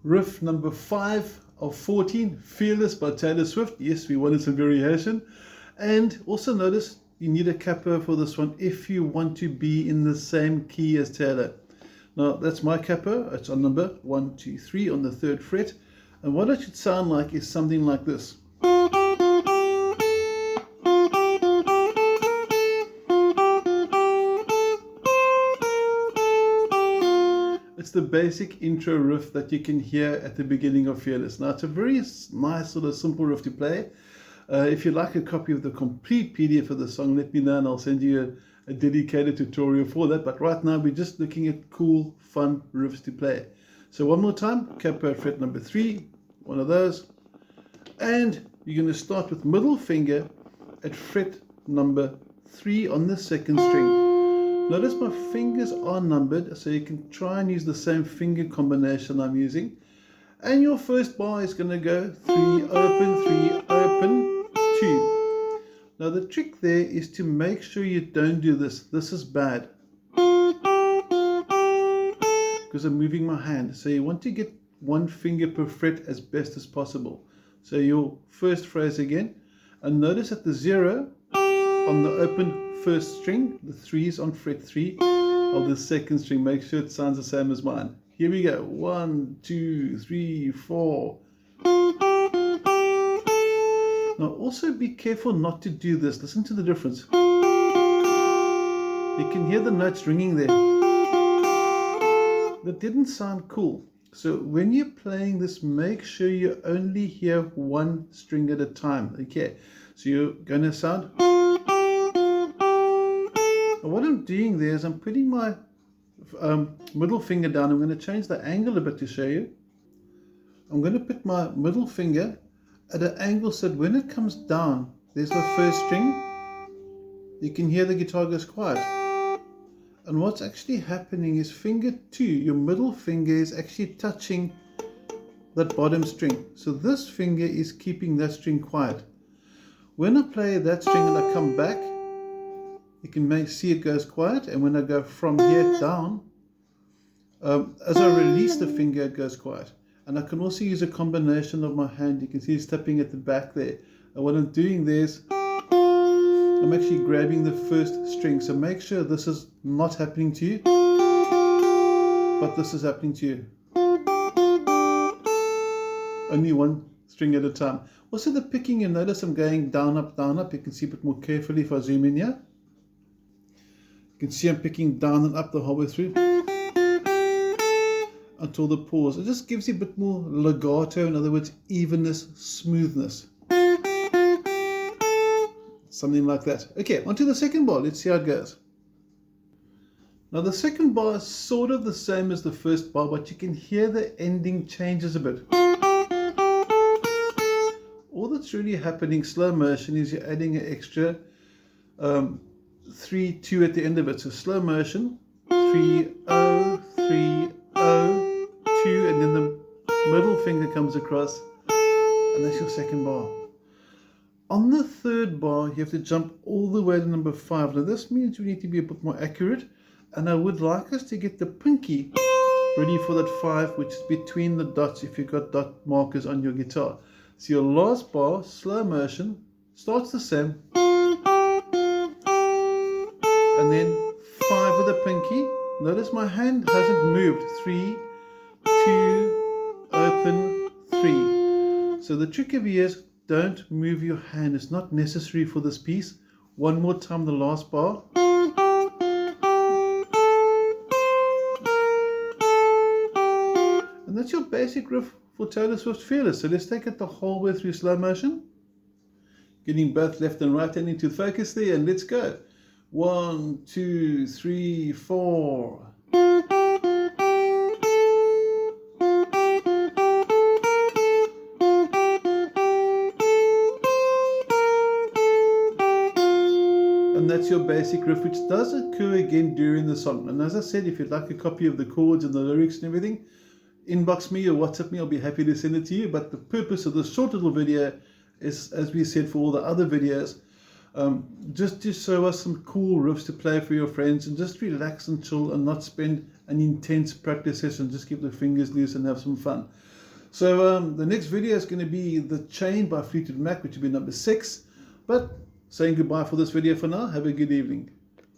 riff number 5 of 14, Fearless by Taylor Swift. Yes, we wanted some variation. And also notice you need a capo for this one if you want to be in the same key as Taylor. Now that's my capo. It's on number 1, 2, 3 on the 3rd fret. And what it should sound like is something like this. It's the basic intro riff that you can hear at the beginning of Fearless. Now it's a very nice sort of simple riff to play. If you'd like a copy of the complete PDF of the song, let me know and I'll send you a dedicated tutorial for that. But right now we're just looking at cool, fun riffs to play. So one more time, capo at fret number 3, one of those. And you're going to start with middle finger at fret number 3 on the 2nd string. Notice my fingers are numbered, so you can try and use the same finger combination I'm using. And your first bar is going to go 3 open, 3 open, 2. Now the trick there is to make sure you don't do this. This is bad, because I'm moving my hand. So you want to get one finger per fret as best as possible. So your first phrase again, and notice at the 0 on the open first string, the 3 is on fret 3 of the 2nd string. Make sure it sounds the same as mine. Here we go. 1, 2, 3, 4. Now also be careful not to do this. Listen to the difference. You can hear the notes ringing there. That didn't sound cool. So when you're playing this, make sure you only hear one string at a time. Okay, so you're going to sound. And what I'm doing there is I'm putting my middle finger down. I'm going to change the angle a bit to show you. I'm going to put my middle finger at an angle so that when it comes down, there's the first string. You can hear the guitar goes quiet. And what's actually happening is finger 2, your middle finger is actually touching that bottom string. So this finger is keeping that string quiet. When I play that string and I come back, you can see it goes quiet. And when I go from here down, as I release the finger, it goes quiet. And I can also use a combination of my hand. You can see it's tapping at the back there. And what I'm doing there is I'm actually grabbing the first string. So make sure this is not happening to you, but this is happening to you. Only one string at a time. Also the picking, you notice I'm going down, up, down, up. You can see a bit more carefully if I zoom in here. You can see I'm picking down and up the whole way through until the pause. It just gives you a bit more legato, in other words, evenness, smoothness. Something like that. Okay, on to the second bar. Let's see how it goes. Now the second bar is sort of the same as the first bar, but you can hear the ending changes a bit. All that's really happening, slow motion, is you're adding an extra 3, 2 at the end of it. So slow motion, 3, 0, 3, 0, 2, and then the middle finger comes across, and that's your second bar. On the 3rd bar, you have to jump all the way to number 5. Now this means we need to be a bit more accurate, and I would like us to get the pinky ready for that 5, which is between the dots if you've got dot markers on your guitar. So your last bar, slow motion, starts the same, and then 5 with the pinky. Notice my hand hasn't moved. 3, 2, open, 3. So the trick of here is don't move your hand. It's not necessary for this piece. One more time, the last bar. And that's your basic riff for Taylor Swift Fearless. So let's take it the whole way through slow motion. Getting both left and right hand into focus there, and let's go. 1, 2, 3, 4. And that's your basic riff, which does occur again during the song. And as I said, if you'd like a copy of the chords and the lyrics and everything, inbox me or WhatsApp me. I'll be happy to send it to you. But the purpose of this short little video is, as we said for all the other videos, just to show us some cool riffs to play for your friends, and just relax and chill and not spend an intense practice session. Just keep the fingers loose and have some fun. So the next video is going to be The Chain by Fleetwood Mac, which will be number 6. But saying goodbye for this video for now. Have a good evening.